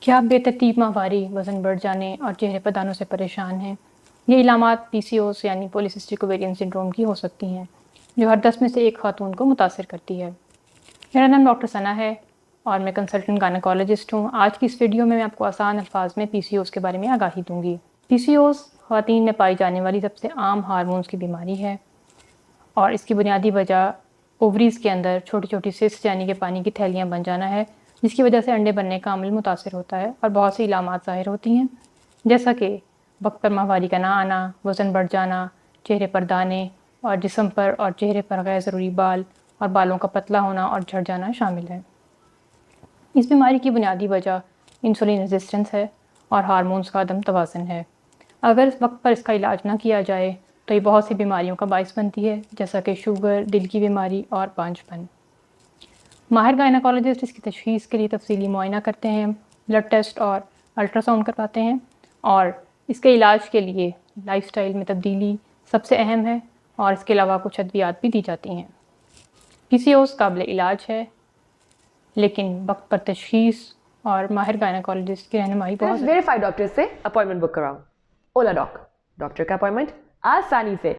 کیا آپ بے ترتیب ماہواری، وزن بڑھ جانے اور چہرے پر دانوں سے پریشان ہیں؟ یہ علامات PCOS یعنی پولیسسٹک اوویرین سنڈروم کی ہو سکتی ہیں، جو ہر 10 میں سے ایک خاتون کو متاثر کرتی ہے۔ میرا نام ڈاکٹر ثنا ہے اور میں کنسلٹنٹ گائنیکالوجسٹ ہوں۔ آج کی اس ویڈیو میں آپ کو آسان الفاظ میں PCOS کے بارے میں آگاہی دوں گی۔ PCOS خواتین میں پائی جانے والی سب سے عام ہارمونز کی بیماری ہے اور اس کی بنیادی وجہ اووریز کے اندر چھوٹی چھوٹی سسٹ یعنی کہ پانی کی تھیلیاں بن جانا ہے، جس کی وجہ سے انڈے بننے کا عمل متاثر ہوتا ہے اور بہت سی علامات ظاہر ہوتی ہیں، جیسا کہ وقت پر ماہواری کا نہ آنا، وزن بڑھ جانا، چہرے پر دانے اور جسم پر اور چہرے پر غیر ضروری بال اور بالوں کا پتلا ہونا اور جھڑ جانا شامل ہے۔ اس بیماری کی بنیادی وجہ انسولین ریزسٹنس ہے اور ہارمونز کا عدم توازن ہے۔ اگر اس وقت پر اس کا علاج نہ کیا جائے تو یہ بہت سی بیماریوں کا باعث بنتی ہے، جیسا کہ شوگر، دل کی بیماری اور پانچ پن۔ ماہر گائنیکالوجسٹ اس کی تشخیص کے لیے تفصیلی معائنہ کرتے ہیں، بلڈ ٹیسٹ اور الٹرا ساؤنڈ کرواتے ہیں، اور اس کے علاج کے لیے لائف سٹائل میں تبدیلی سب سے اہم ہے اور اس کے علاوہ کچھ ادویات بھی دی جاتی ہیں۔ PCOS قابل علاج ہے، لیکن وقت پر تشخیص اور ماہر گائنیکالوجسٹ کی رہنمائی بہت ویریفائڈ ڈاکٹر سے اپوائنٹمنٹ بک کراؤ۔ اولا ڈاک، ڈاکٹر کا اپوائنٹمنٹ آسانی سے